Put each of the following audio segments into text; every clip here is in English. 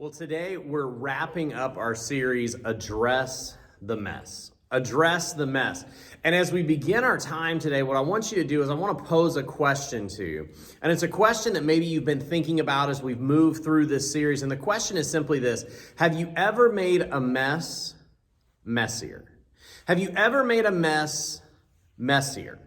Well, today we're wrapping up our series, Address the Mess. Address the Mess. And as we begin our time today, what I want you to do is I want to pose a question to you. And it's a question that maybe you've been thinking about as we've moved through this series. And the question is simply this: have you ever made a mess messier? Have you ever made a mess messier?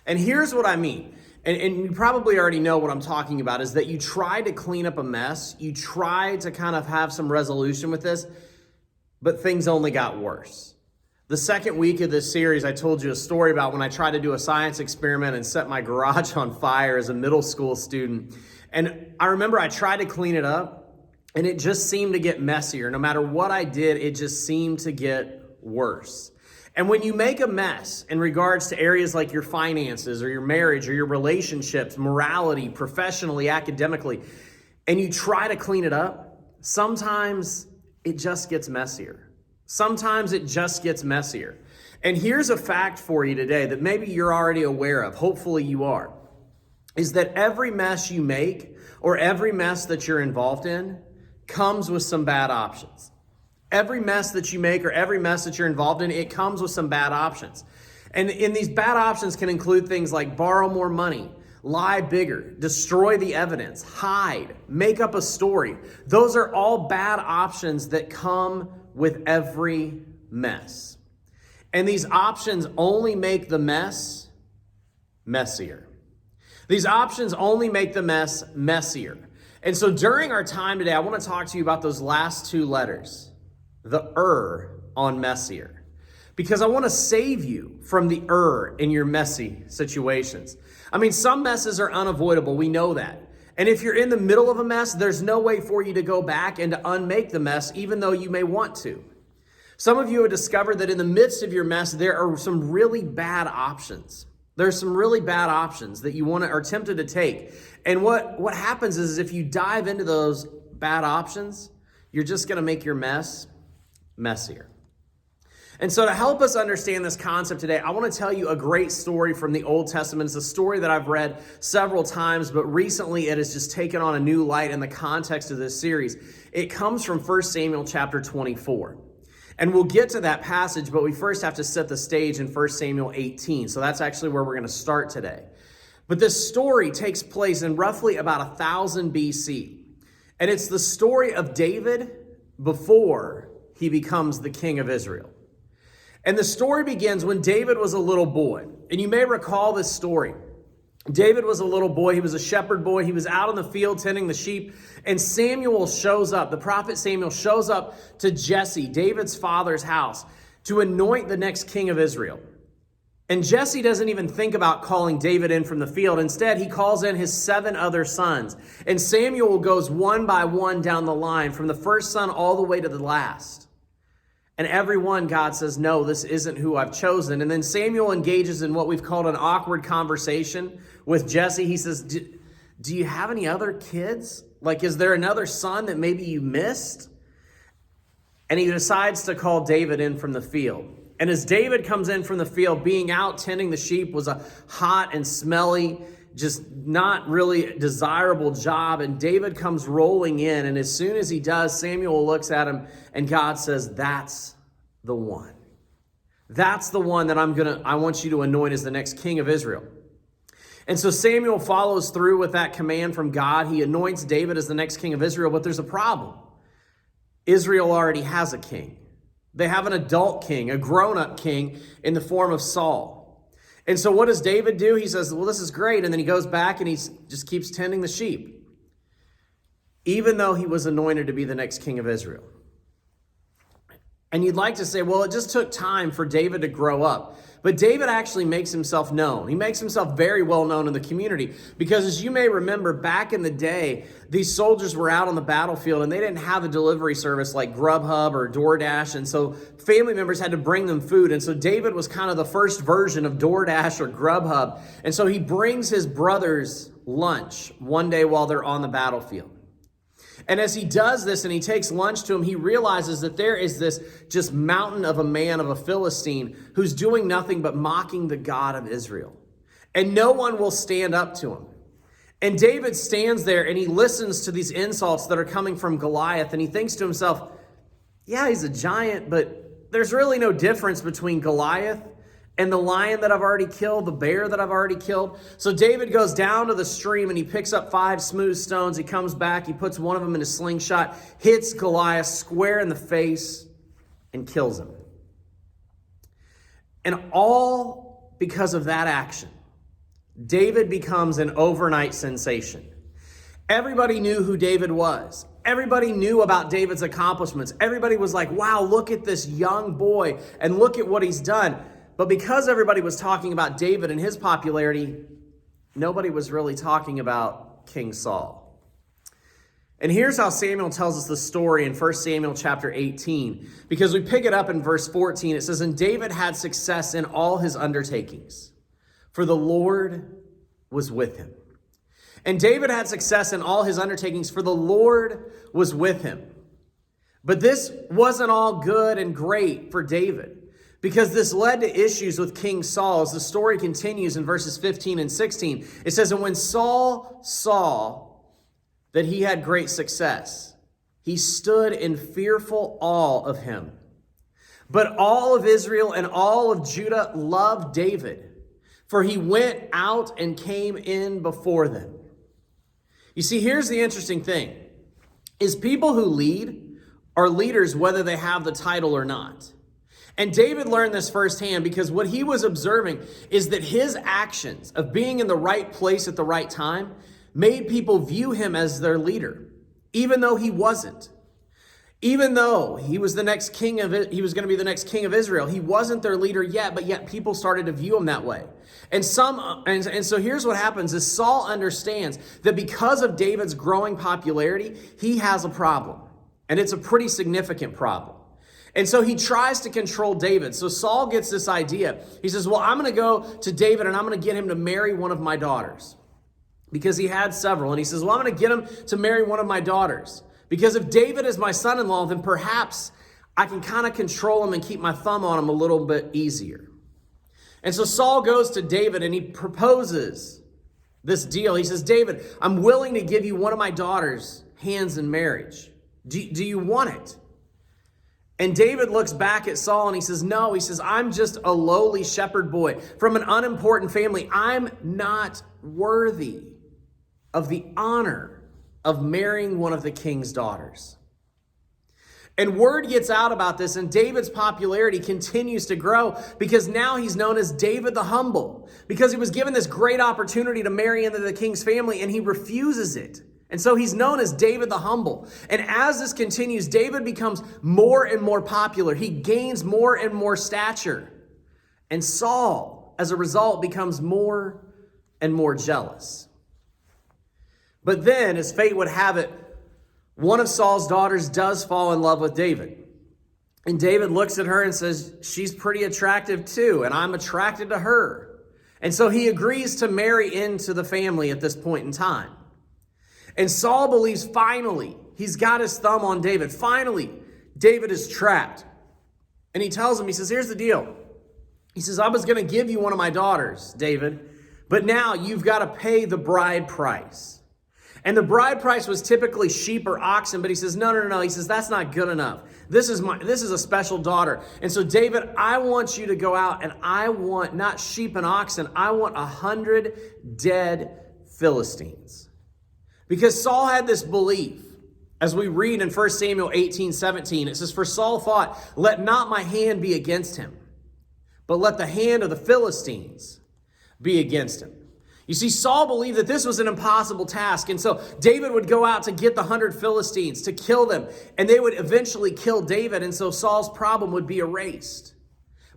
And here's what I mean. And you probably already know what I'm talking about, is that you try to clean up a mess. You try to kind of have some resolution with this, but things only got worse. The second week of this series, I told you a story about when I tried to do a science experiment and set my garage on fire as a middle school student. And I remember I tried to clean it up, and it just seemed to get messier. No matter what I did, it just seemed to get worse. And when you make a mess in regards to areas like your finances or your marriage or your relationships, morality, professionally, academically, and you try to clean it up, sometimes it just gets messier. Sometimes it just gets messier. And here's a fact for you today that maybe you're already aware of, hopefully you are, is that every mess you make or every mess that you're involved in comes with some bad options. Every mess that you make or every mess that you're involved in, it comes with some bad options. And these bad options can include things like borrow more money, lie bigger, destroy the evidence, hide, make up a story. Those are all bad options that come with every mess. And these options only make the mess messier. These options only make the mess messier. And so during our time today, I want to talk to you about those last two letters, the on messier, because I want to save you from the in your messy situations. I mean, some messes are unavoidable. We know that. And if you're in the middle of a mess, there's no way for you to go back and to unmake the mess, even though you may want to. Some of you have discovered that in the midst of your mess, there are some really bad options. There's some really bad options that you are tempted to take. And what happens is if you dive into those bad options, you're just going to make your mess messier. And so to help us understand this concept today, I want to tell you a great story from the Old Testament. It's a story that I've read several times, but recently it has just taken on a new light in the context of this series. It comes from 1 Samuel chapter 24. And we'll get to that passage, but we first have to set the stage in 1 Samuel 18. So that's actually where we're going to start today. But this story takes place in roughly about 1000 BC. And it's the story of David before he becomes the king of Israel. And the story begins when David was a little boy. And you may recall this story. David was a little boy. He was a shepherd boy. He was out in the field tending the sheep. And Samuel shows up. The prophet Samuel shows up to Jesse, David's father's house, to anoint the next king of Israel. And Jesse doesn't even think about calling David in from the field. Instead, he calls in his 7 other sons. And Samuel goes one by one down the line, from the first son all the way to the last. And every one, God says, no, this isn't who I've chosen. And then Samuel engages in what we've called an awkward conversation with Jesse. He says, do you have any other kids? Like, is there another son that maybe you missed? And he decides to call David in from the field. And as David comes in from the field, being out tending the sheep was a hot and smelly, just not really desirable job. And David comes rolling in. And as soon as he does, Samuel looks at him and God says, that's the one. That's the one that I want you to anoint as the next king of Israel. And so Samuel follows through with that command from God. He anoints David as the next king of Israel, but there's a problem. Israel already has a king. They have an adult king, a grown-up king in the form of Saul. And so what does David do? He says, well, this is great. And then he goes back and he just keeps tending the sheep, even though he was anointed to be the next king of Israel. And you'd like to say, well, it just took time for David to grow up. But David actually makes himself known. He makes himself very well known in the community, because as you may remember, back in the day, these soldiers were out on the battlefield and they didn't have a delivery service like Grubhub or DoorDash. And so family members had to bring them food. And so David was kind of the first version of DoorDash or Grubhub. And so he brings his brothers lunch one day while they're on the battlefield. And as he does this and he takes lunch to him, he realizes that there is this just mountain of a man, of a Philistine, who's doing nothing but mocking the God of Israel. And no one will stand up to him. And David stands there and he listens to these insults that are coming from Goliath, and he thinks to himself, yeah, he's a giant, but there's really no difference between Goliath and the lion that I've already killed, the bear that I've already killed. So David goes down to the stream and he picks up 5 smooth stones. He comes back, he puts one of them in a slingshot, hits Goliath square in the face, and kills him. And all because of that action, David becomes an overnight sensation. Everybody knew who David was. Everybody knew about David's accomplishments. Everybody was like, wow, look at this young boy and look at what he's done. But because everybody was talking about David and his popularity, nobody was really talking about King Saul. And here's how Samuel tells us the story in 1 Samuel chapter 18, because we pick it up in verse 14. It says, and David had success in all his undertakings, for the Lord was with him. And David had success in all his undertakings, for the Lord was with him. But this wasn't all good and great for David, because this led to issues with King Saul. As the story continues in verses 15 and 16, it says, and when Saul saw that he had great success, he stood in fearful awe of him. But all of Israel and all of Judah loved David, for he went out and came in before them. You see, here's the interesting thing, is people who lead are leaders whether they have the title or not. And David learned this firsthand, because what he was observing is that his actions of being in the right place at the right time made people view him as their leader, even though he wasn't. Even though he was the next king of it, he was going to be the next king of Israel, he wasn't their leader yet, but yet people started to view him that way. And so here's what happens is Saul understands that because of David's growing popularity, he has a problem. And it's a pretty significant problem. And so he tries to control David. So Saul gets this idea. He says, well, I'm going to go to David and I'm going to get him to marry one of my daughters. Because he had several. And he says, well, I'm going to get him to marry one of my daughters. Because if David is my son-in-law, then perhaps I can kind of control him and keep my thumb on him a little bit easier. And so Saul goes to David and he proposes this deal. He says, David, I'm willing to give you one of my daughters' hands in marriage. Do you want it? And David looks back at Saul and he says, no, he says, I'm just a lowly shepherd boy from an unimportant family. I'm not worthy of the honor of marrying one of the king's daughters. And word gets out about this, and David's popularity continues to grow because now he's known as David the Humble, because he was given this great opportunity to marry into the king's family and he refuses it. And so he's known as David the Humble. And as this continues, David becomes more and more popular. He gains more and more stature. And Saul, as a result, becomes more and more jealous. But then, as fate would have it, one of Saul's daughters does fall in love with David. And David looks at her and says, she's pretty attractive too, and I'm attracted to her. And so he agrees to marry into the family at this point in time. And Saul believes finally he's got his thumb on David. Finally, David is trapped. And he tells him, he says, here's the deal. He says, I was going to give you one of my daughters, David, but now you've got to pay the bride price. And the bride price was typically sheep or oxen, but he says, no. He says, that's not good enough. This is a special daughter. And so, David, I want you to go out and I want not sheep and oxen. I want 100 dead Philistines. Because Saul had this belief, as we read in 1 Samuel 18:17, it says, for Saul thought, let not my hand be against him, but let the hand of the Philistines be against him. You see, Saul believed that this was an impossible task. And so David would go out to get the 100 Philistines, to kill them, and they would eventually kill David. And so Saul's problem would be erased.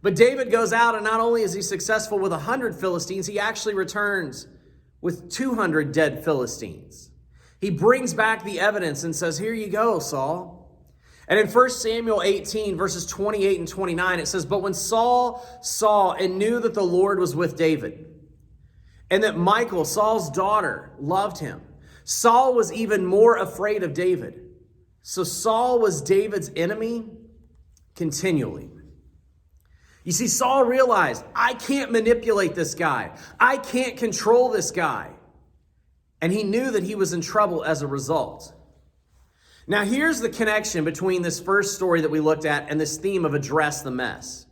But David goes out, and not only is he successful with 100 Philistines, he actually returns with 200 dead Philistines. He brings back the evidence and says, here you go, Saul. And in 1 Samuel 18, verses 28 and 29, it says, but when Saul saw and knew that the Lord was with David, and that Michal, Saul's daughter, loved him, Saul was even more afraid of David. So Saul was David's enemy continually. You see, Saul realized, I can't manipulate this guy. I can't control this guy. And he knew that he was in trouble as a result. Now here's the connection between this first story that we looked at and this theme of address the mess.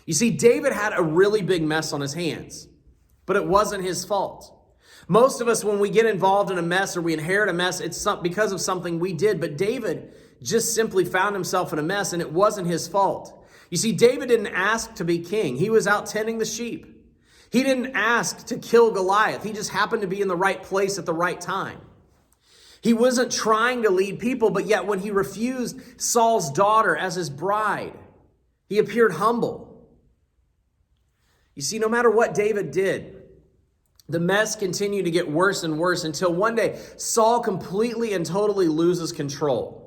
You see, David had a really big mess on his hands, but it wasn't his fault. Most of us, when we get involved in a mess or we inherit a mess, it's because of something we did. But David just simply found himself in a mess, and it wasn't his fault. You see, David didn't ask to be king. He was out tending the sheep. He didn't ask to kill Goliath. He just happened to be in the right place at the right time. He wasn't trying to lead people, but yet when he refused Saul's daughter as his bride, he appeared humble. You see, no matter what David did, the mess continued to get worse and worse until one day Saul completely and totally loses control.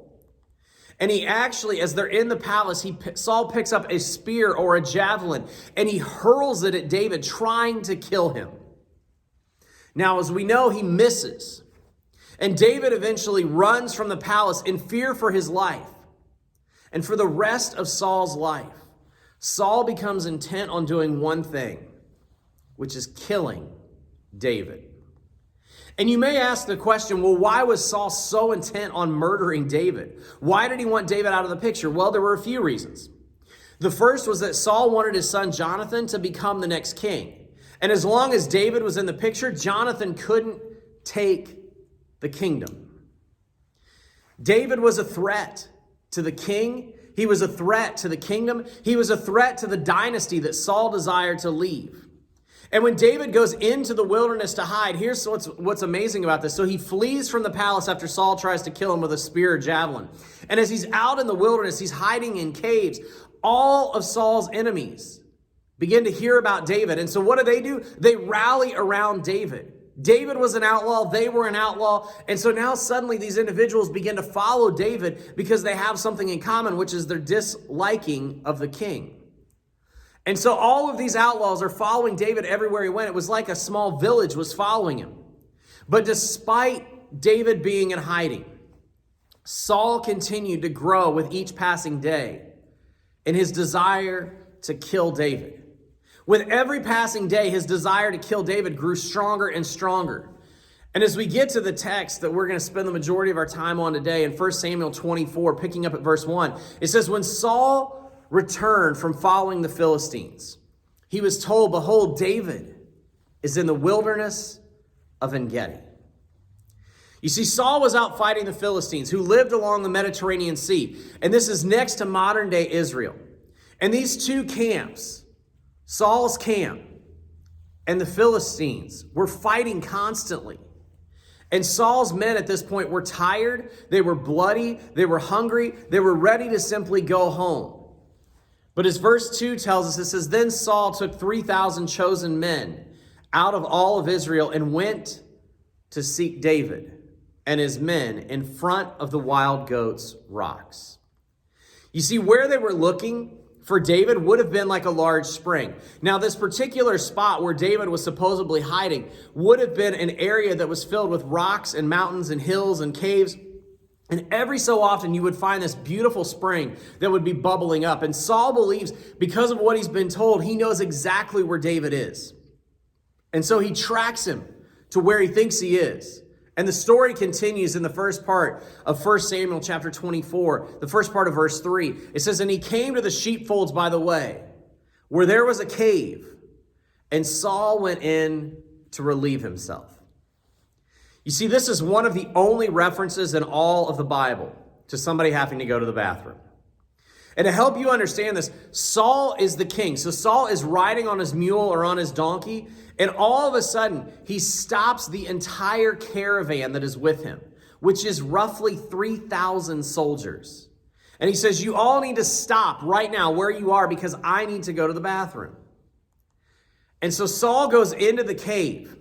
And he actually, as they're in the palace, Saul picks up a spear or a javelin and he hurls it at David, trying to kill him. Now, as we know, he misses. And David eventually runs from the palace in fear for his life. And for the rest of Saul's life, Saul becomes intent on doing one thing, which is killing David. And you may ask the question, well, why was Saul so intent on murdering David? Why did he want David out of the picture? Well, there were a few reasons. The first was that Saul wanted his son Jonathan to become the next king. And as long as David was in the picture, Jonathan couldn't take the kingdom. David was a threat to the king. He was a threat to the kingdom. He was a threat to the dynasty that Saul desired to leave. And when David goes into the wilderness to hide, here's what's amazing about this. So he flees from the palace after Saul tries to kill him with a spear or javelin. And as he's out in the wilderness, he's hiding in caves. All of Saul's enemies begin to hear about David. And so what do? They rally around David. David was an outlaw. They were an outlaw. And so now suddenly these individuals begin to follow David because they have something in common, which is their disliking of the king. And so all of these outlaws are following David everywhere he went. It was like a small village was following him. But despite David being in hiding, Saul continued to grow with each passing day in his desire to kill David. With every passing day, his desire to kill David grew stronger and stronger. And as we get to the text that we're going to spend the majority of our time on today in 1 Samuel 24, picking up at verse 1, it says, when Saul returned from following the Philistines, he was told, behold, David is in the wilderness of En-gedi. You see, Saul was out fighting the Philistines who lived along the Mediterranean Sea. And this is next to modern day Israel. And these two camps, Saul's camp and the Philistines, were fighting constantly. And Saul's men at this point were tired, they were bloody, they were hungry, they were ready to simply go home. But as verse 2 tells us, it says, then Saul took 3,000 chosen men out of all of Israel and went to seek David and his men in front of the wild goats' rocks. You see, where they were looking for David would have been like a large spring. Now, this particular spot where David was supposedly hiding would have been an area that was filled with rocks and mountains and hills and caves. And every so often you would find this beautiful spring that would be bubbling up. And Saul believes, because of what he's been told, he knows exactly where David is. And so he tracks him to where he thinks he is. And the story continues in the first part of 1 Samuel chapter 24, the first part of verse 3. It says, and he came to the sheepfolds by the way, where there was a cave, and Saul went in to relieve himself. You see, this is one of the only references in all of the Bible to somebody having to go to the bathroom. And to help you understand this, Saul is the king. So Saul is riding on his mule or on his donkey, and all of a sudden, he stops the entire caravan that is with him, which is roughly 3,000 soldiers. And he says, you all need to stop right now where you are because I need to go to the bathroom. And so Saul goes into the cave.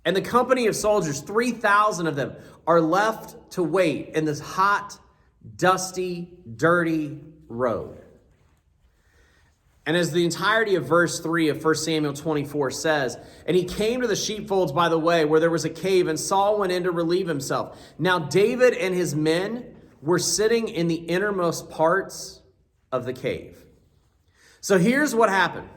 And the company of soldiers, 3,000 of them, are left to wait in this hot, dusty, dirty road. And as the entirety of verse 3 of 1 Samuel 24 says, and he came to the sheepfolds by the way, where there was a cave, and Saul went in to relieve himself. Now David and his men were sitting in the innermost parts of the cave. So here's what happened.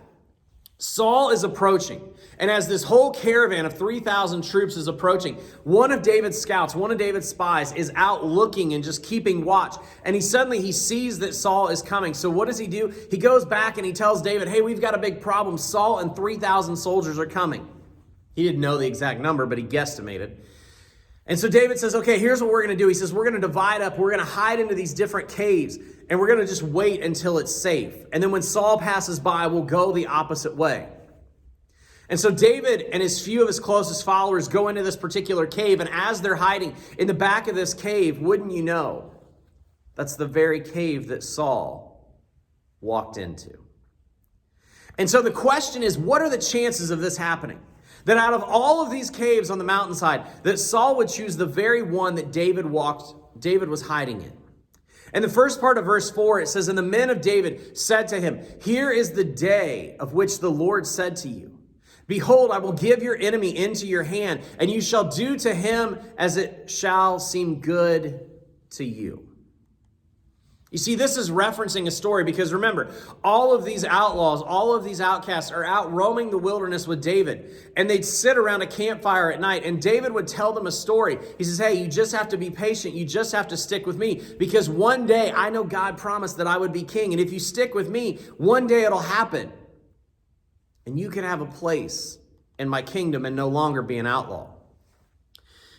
Saul is approaching. And as this whole caravan of 3,000 troops is approaching, one of David's scouts, one of David's spies is out looking and just keeping watch. And he sees that Saul is coming. So what does he do? He goes back and he tells David, hey, we've got a big problem. Saul and 3,000 soldiers are coming. He didn't know the exact number, but he guesstimated. And so David says, okay, here's what we're going to do. He says, we're going to divide up. We're going to hide into these different caves, and we're going to just wait until it's safe. And then when Saul passes by, we'll go the opposite way. And so David and his few of his closest followers go into this particular cave, and as they're hiding in the back of this cave, wouldn't you know, that's the very cave that Saul walked into. And so the question is, what are the chances of this happening? That out of all of these caves on the mountainside, that Saul would choose the very one that David was hiding in. And the first part of verse 4, it says, and the men of David said to him, here is the day of which the Lord said to you, behold, I will give your enemy into your hand, and you shall do to him as it shall seem good to you. You see, this is referencing a story because remember, all of these outlaws, all of these outcasts are out roaming the wilderness with David, and they'd sit around a campfire at night, and David would tell them a story. He says, hey, you just have to be patient. You just have to stick with me because one day I know God promised that I would be king, and if you stick with me, one day it'll happen, and you can have a place in my kingdom and no longer be an outlaw.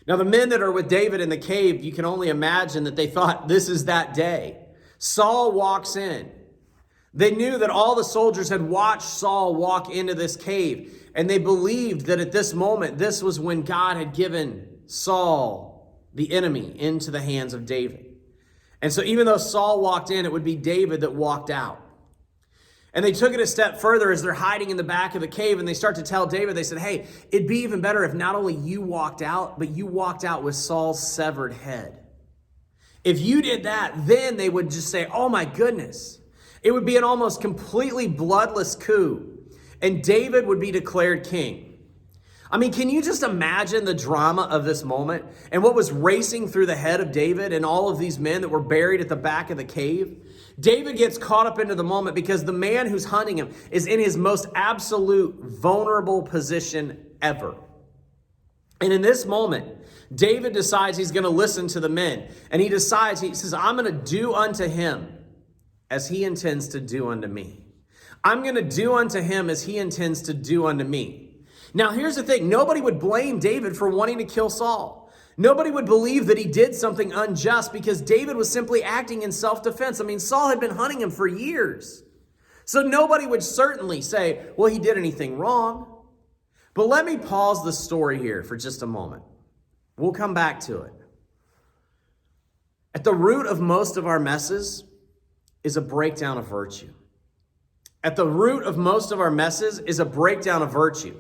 Now, the men that are with David in the cave, you can only imagine that they thought this is that day. Saul walks in. They knew that all the soldiers had watched Saul walk into this cave, and they believed that at this moment, this was when God had given Saul, the enemy, into the hands of David. And so even though Saul walked in, it would be David that walked out. And they took it a step further as they're hiding in the back of the cave, and they start to tell David, they said, hey, it'd be even better if not only you walked out, but you walked out with Saul's severed head. If you did that, then they would just say, oh my goodness. It would be an almost completely bloodless coup, and David would be declared king. I mean, can you just imagine the drama of this moment and what was racing through the head of David and all of these men that were buried at the back of the cave? David gets caught up into the moment because the man who's hunting him is in his most absolute vulnerable position ever. And in this moment, David decides he's going to listen to the men. And he says, I'm going to do unto him as he intends to do unto me. I'm going to do unto him as he intends to do unto me. Now, here's the thing. Nobody would blame David for wanting to kill Saul. Nobody would believe that he did something unjust because David was simply acting in self-defense. I mean, Saul had been hunting him for years. So nobody would certainly say, well, he did anything wrong. But let me pause the story here for just a moment. We'll come back to it. At the root of most of our messes is a breakdown of virtue. At the root of most of our messes is a breakdown of virtue.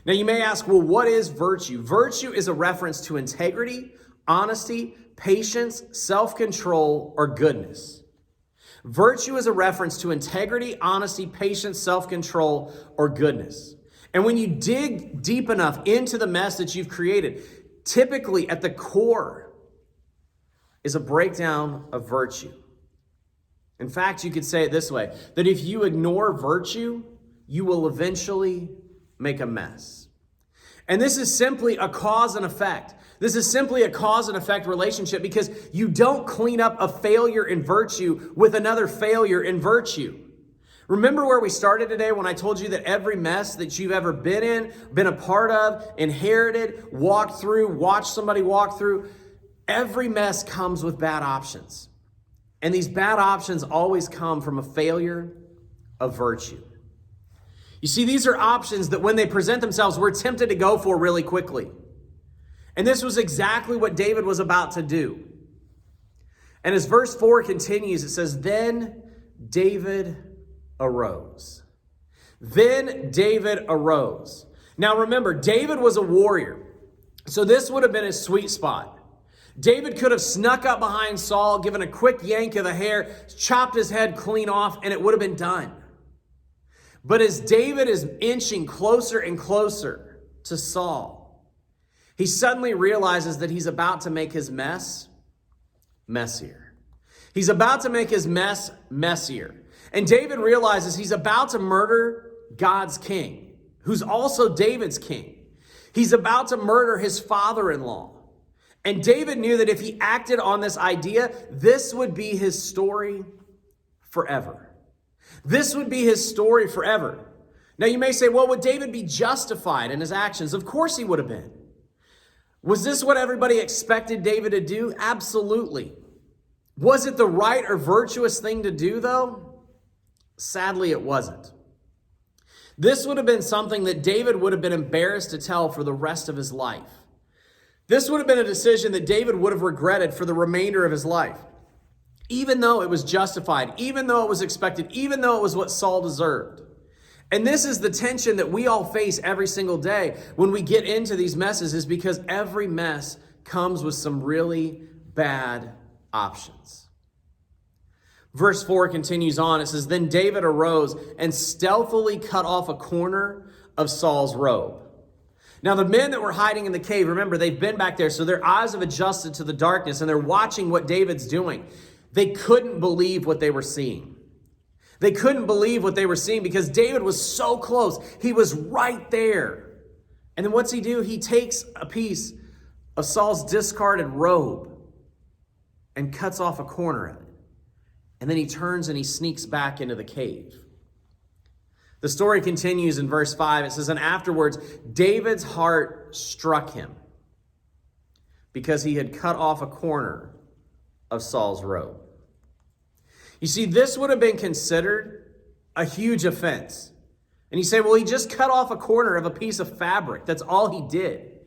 Now you may ask, well, what is virtue? Virtue is a reference to integrity, honesty, patience, self-control, or goodness. Virtue is a reference to integrity, honesty, patience, self-control, or goodness. And when you dig deep enough into the mess that you've created, typically at the core is a breakdown of virtue. In fact, you could say it this way, that if you ignore virtue, you will eventually make a mess. And this is simply a cause and effect. This is simply a cause and effect relationship because you don't clean up a failure in virtue with another failure in virtue. Remember where we started today when I told you that every mess that you've ever been in, been a part of, inherited, walked through, watched somebody walk through, every mess comes with bad options. And these bad options always come from a failure of virtue. You see, these are options that when they present themselves, we're tempted to go for really quickly. And this was exactly what David was about to do. And as verse 4 continues, it says, then David arose. Then David arose. Now remember, David was a warrior. So this would have been his sweet spot. David could have snuck up behind Saul, given a quick yank of the hair, chopped his head clean off, and it would have been done. But as David is inching closer and closer to Saul, he suddenly realizes that he's about to make his mess messier. He's about to make his mess messier. And David realizes he's about to murder God's king, who's also David's king. He's about to murder his father-in-law. And David knew that if he acted on this idea, this would be his story forever. This would be his story forever. Now you may say, well, would David be justified in his actions? Of course he would have been. Was this what everybody expected David to do? Absolutely. Was it the right or virtuous thing to do, though? Sadly, it wasn't. This would have been something that David would have been embarrassed to tell for the rest of his life. This would have been a decision that David would have regretted for the remainder of his life. Even though it was justified, even though it was expected, even though it was what Saul deserved. And this is the tension that we all face every single day when we get into these messes, is because every mess comes with some really bad options. Verse 4 continues on. It says, "Then David arose and stealthily cut off a corner of Saul's robe." Now, the men that were hiding in the cave, remember, they've been back there, so their eyes have adjusted to the darkness, and they're watching what David's doing. They couldn't believe what they were seeing. They couldn't believe what they were seeing because David was so close. He was right there. And then what's he do? He takes a piece of Saul's discarded robe and cuts off a corner of it. And then he turns and he sneaks back into the cave. The story continues in verse 5. It says, "And afterwards, David's heart struck him because he had cut off a corner of Saul's robe." You see, this would have been considered a huge offense. And you say, well, he just cut off a corner of a piece of fabric. That's all he did.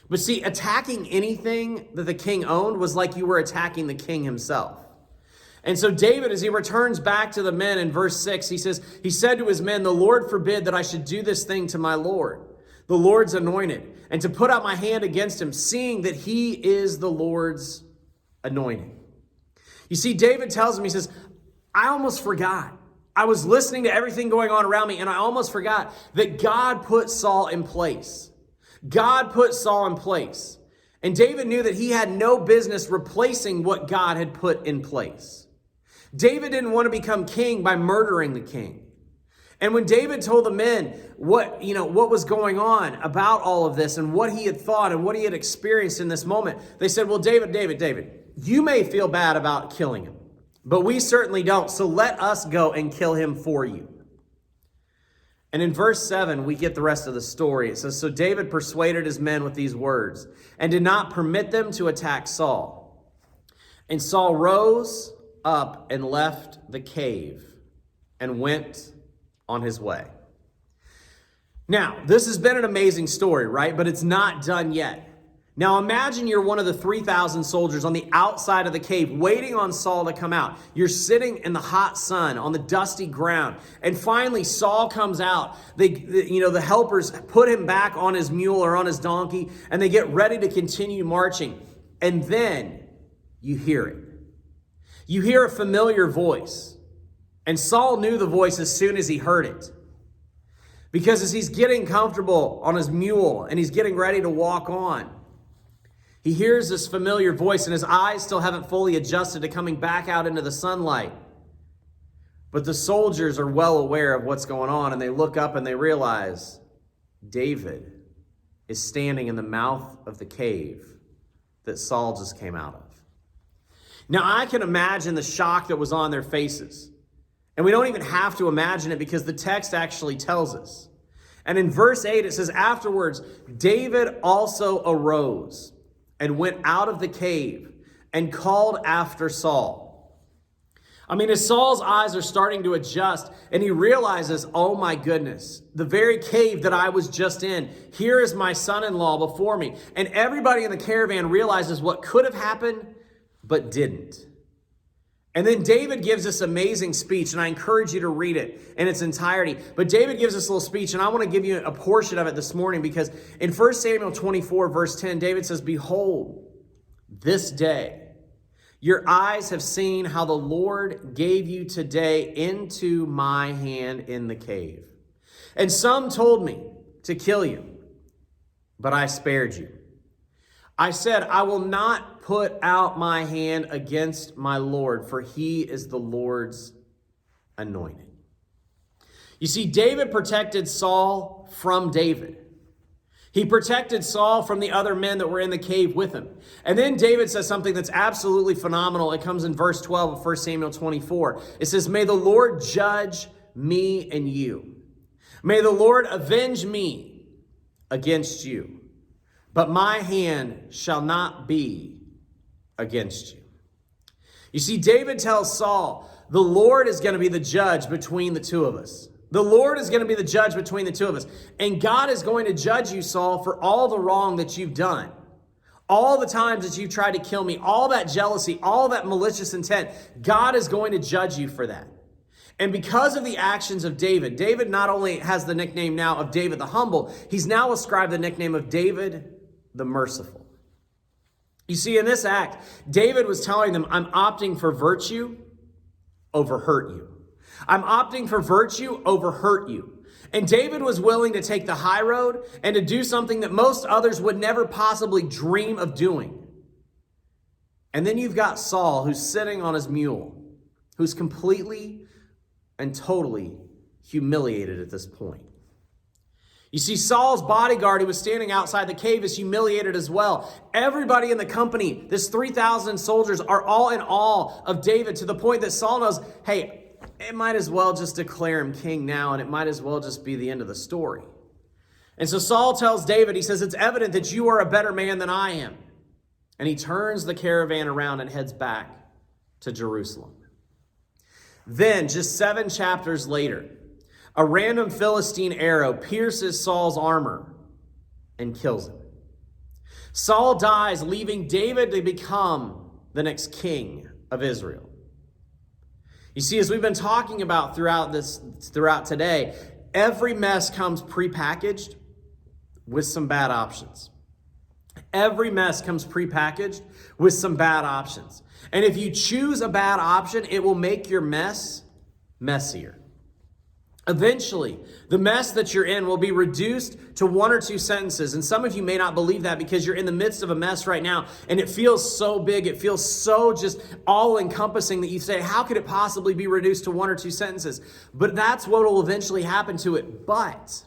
But see, attacking anything that the king owned was like you were attacking the king himself. And so David, as he returns back to the men in verse 6, he says, he said to his men, "The Lord forbid that I should do this thing to my Lord, the Lord's anointed, and to put out my hand against him, seeing that he is the Lord's anointed." You see, David tells him, he says, I almost forgot. I was listening to everything going on around me, and I almost forgot that God put Saul in place. God put Saul in place. And David knew that he had no business replacing what God had put in place. David didn't want to become king by murdering the king. And when David told the men what was going on about all of this and what he had thought and what he had experienced in this moment, they said, well, David, you may feel bad about killing him, but we certainly don't. So let us go and kill him for you. And in verse 7, we get the rest of the story. It says, "So David persuaded his men with these words and did not permit them to attack Saul. And Saul rose up and left the cave and went on his way." Now, this has been an amazing story, right? But it's not done yet. Now imagine you're one of the 3,000 soldiers on the outside of the cave waiting on Saul to come out. You're sitting in the hot sun on the dusty ground. And finally Saul comes out. The helpers put him back on his mule or on his donkey, and they get ready to continue marching. And then you hear it. You hear a familiar voice. And Saul knew the voice as soon as he heard it. Because as he's getting comfortable on his mule and he's getting ready to walk on, he hears this familiar voice, and his eyes still haven't fully adjusted to coming back out into the sunlight. But the soldiers are well aware of what's going on, and they look up and they realize David is standing in the mouth of the cave that Saul just came out of. Now, I can imagine the shock that was on their faces. And we don't even have to imagine it because the text actually tells us. And in verse 8, it says, "Afterwards, David also arose and went out of the cave and called after Saul." I mean, as Saul's eyes are starting to adjust and he realizes, oh my goodness, the very cave that I was just in, here is my son-in-law before me. And everybody in the caravan realizes what could have happened, but didn't. And then David gives this amazing speech, and I encourage you to read it in its entirety. But David gives this little speech, and I want to give you a portion of it this morning because in 1 Samuel 24, verse 10, David says, "Behold, this day your eyes have seen how the Lord gave you today into my hand in the cave. And some told me to kill you, but I spared you. I said, I will not put out my hand against my Lord, for he is the Lord's anointed." You see, David protected Saul from David. He protected Saul from the other men that were in the cave with him. And then David says something that's absolutely phenomenal. It comes in verse 12 of 1 Samuel 24. It says, "May the Lord judge me and you. May the Lord avenge me against you. But my hand shall not be against you." You see, David tells Saul, the Lord is going to be the judge between the two of us. The Lord is going to be the judge between the two of us. And God is going to judge you, Saul, for all the wrong that you've done. All the times that you've tried to kill me, all that jealousy, all that malicious intent, God is going to judge you for that. And because of the actions of David, David not only has the nickname now of David the Humble, he's now ascribed the nickname of David the Merciful. You see, in this act, David was telling them, I'm opting for virtue over hurt you. I'm opting for virtue over hurt you. And David was willing to take the high road and to do something that most others would never possibly dream of doing. And then you've got Saul, who's sitting on his mule, who's completely and totally humiliated at this point. You see, Saul's bodyguard who was standing outside the cave is humiliated as well. Everybody in the company, this 3,000 soldiers, are all in awe of David to the point that Saul knows, hey, it might as well just declare him king now, and it might as well just be the end of the story. And so Saul tells David, he says, it's evident that you are a better man than I am. And he turns the caravan around and heads back to Jerusalem. Then, just 7 chapters later, a random Philistine arrow pierces Saul's armor and kills him. Saul dies, leaving David to become the next king of Israel. You see, as we've been talking about throughout today, every mess comes prepackaged with some bad options. Every mess comes prepackaged with some bad options. And if you choose a bad option, it will make your mess messier. Eventually, the mess that you're in will be reduced to 1 or 2 sentences. And some of you may not believe that because you're in the midst of a mess right now and it feels so big, it feels so just all-encompassing that you say, how could it possibly be reduced to 1 or 2 sentences? But that's what will eventually happen to it. But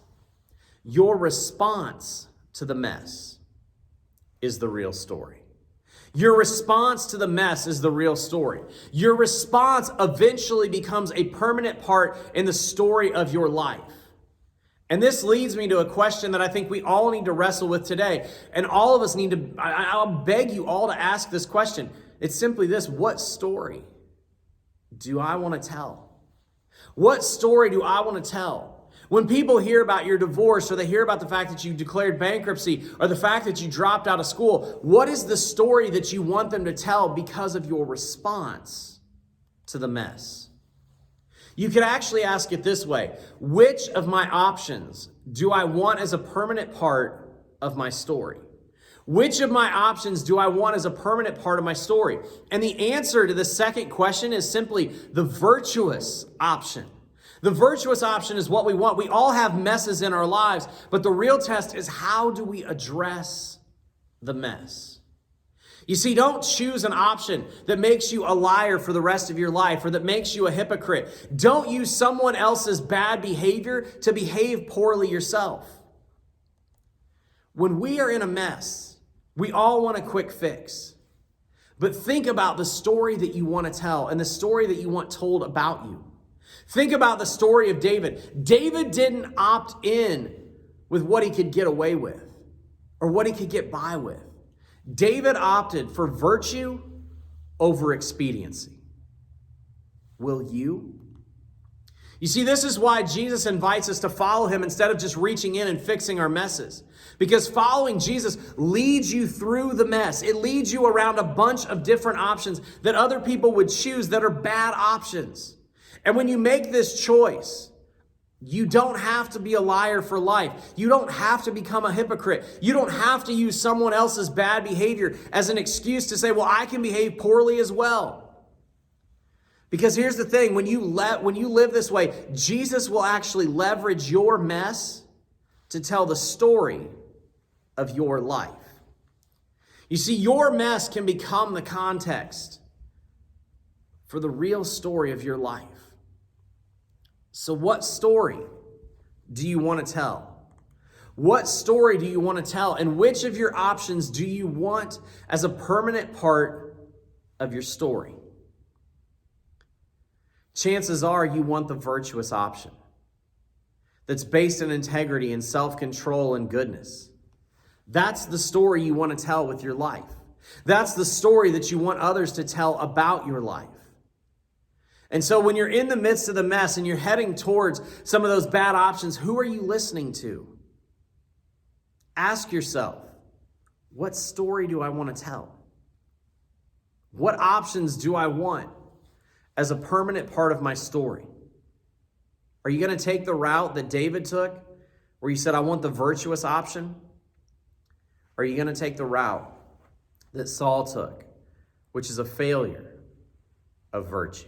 your response to the mess is the real story. Your response to the mess is the real story. Your response eventually becomes a permanent part in the story of your life. And this leads me to a question that I think we all need to wrestle with today. And all of us need to, I'll beg you all to ask this question. It's simply this: what story do I want to tell? What story do I want to tell? When people hear about your divorce, or they hear about the fact that you declared bankruptcy, or the fact that you dropped out of school, what is the story that you want them to tell because of your response to the mess? You could actually ask it this way: which of my options do I want as a permanent part of my story? Which of my options do I want as a permanent part of my story? And the answer to the second question is simply the virtuous option. The virtuous option is what we want. We all have messes in our lives, but the real test is, how do we address the mess? You see, don't choose an option that makes you a liar for the rest of your life or that makes you a hypocrite. Don't use someone else's bad behavior to behave poorly yourself. When we are in a mess, we all want a quick fix. But think about the story that you want to tell and the story that you want told about you. Think about the story of David. David didn't opt in with what he could get away with or what he could get by with. David opted for virtue over expediency. Will you? You see, this is why Jesus invites us to follow him instead of just reaching in and fixing our messes. Because following Jesus leads you through the mess. It leads you around a bunch of different options that other people would choose that are bad options. And when you make this choice, you don't have to be a liar for life. You don't have to become a hypocrite. You don't have to use someone else's bad behavior as an excuse to say, well, I can behave poorly as well. Because here's the thing, when you live this way, Jesus will actually leverage your mess to tell the story of your life. You see, your mess can become the context for the real story of your life. So what story do you want to tell? What story do you want to tell? And which of your options do you want as a permanent part of your story? Chances are you want the virtuous option that's based in integrity and self-control and goodness. That's the story you want to tell with your life. That's the story that you want others to tell about your life. And so when you're in the midst of the mess and you're heading towards some of those bad options, who are you listening to? Ask yourself, what story do I want to tell? What options do I want as a permanent part of my story? Are you going to take the route that David took, where you said, I want the virtuous option? Or are you going to take the route that Saul took, which is a failure of virtue?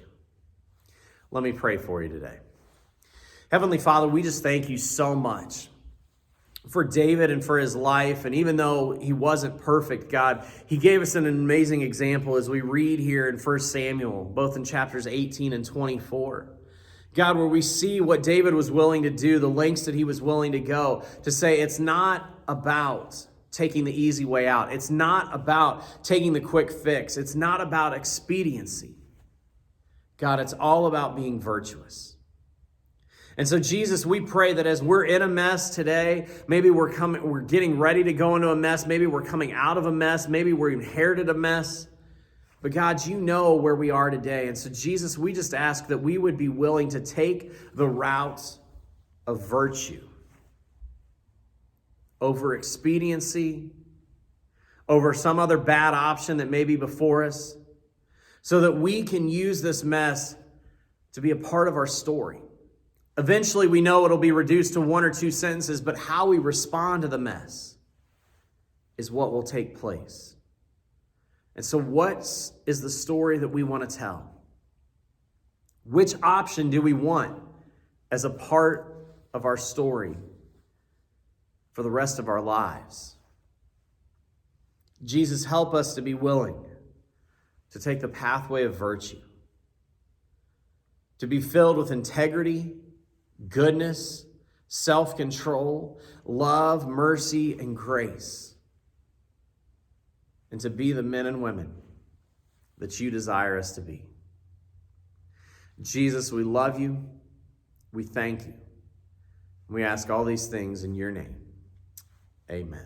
Let me pray for you today. Heavenly Father, we just thank you so much for David and for his life. And even though he wasn't perfect, God, he gave us an amazing example as we read here in 1 Samuel, both in chapters 18 and 24. God, where we see what David was willing to do, the lengths that he was willing to go to say it's not about taking the easy way out. It's not about taking the quick fix. It's not about expediency. God, it's all about being virtuous. And so, Jesus, we pray that as we're in a mess today, maybe we're getting ready to go into a mess, maybe we're coming out of a mess, maybe we inherited a mess. But God, you know where we are today. And so, Jesus, we just ask that we would be willing to take the route of virtue over expediency, over some other bad option that may be before us, so that we can use this mess to be a part of our story. Eventually, we know it'll be reduced to 1 or 2 sentences, but how we respond to the mess is what will take place. And so what is the story that we want to tell? Which option do we want as a part of our story for the rest of our lives? Jesus, help us to be willing to take the pathway of virtue, to be filled with integrity, goodness, self-control, love, mercy, and grace, and to be the men and women that you desire us to be. Jesus, we love you. We thank you. We ask all these things in your name. Amen.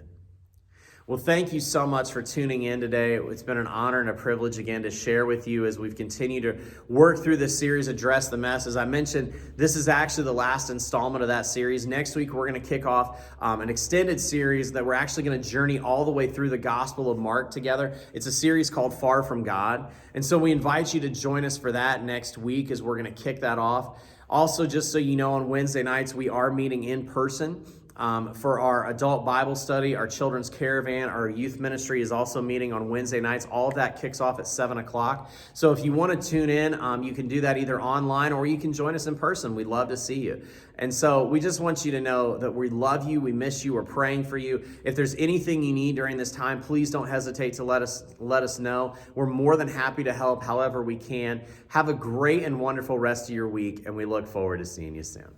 Well, thank you so much for tuning in today. It's been an honor and a privilege again to share with you as we've continued to work through this series, Address the Mess. As I mentioned, this is actually the last installment of that series. Next week, we're going to kick off an extended series that we're actually going to journey all the way through the Gospel of Mark together. It's a series called Far From God. And so we invite you to join us for that next week as we're going to kick that off. Also, just so you know, on Wednesday nights, we are meeting in person. For our adult Bible study, our children's caravan, our youth ministry is also meeting on Wednesday nights. All of that kicks off at 7 o'clock. So if you want to tune in, you can do that either online or you can join us in person. We'd love to see you. And so we just want you to know that we love you, we miss you, we're praying for you. If there's anything you need during this time, please don't hesitate to let us know. We're more than happy to help however we can. Have a great and wonderful rest of your week, and we look forward to seeing you soon.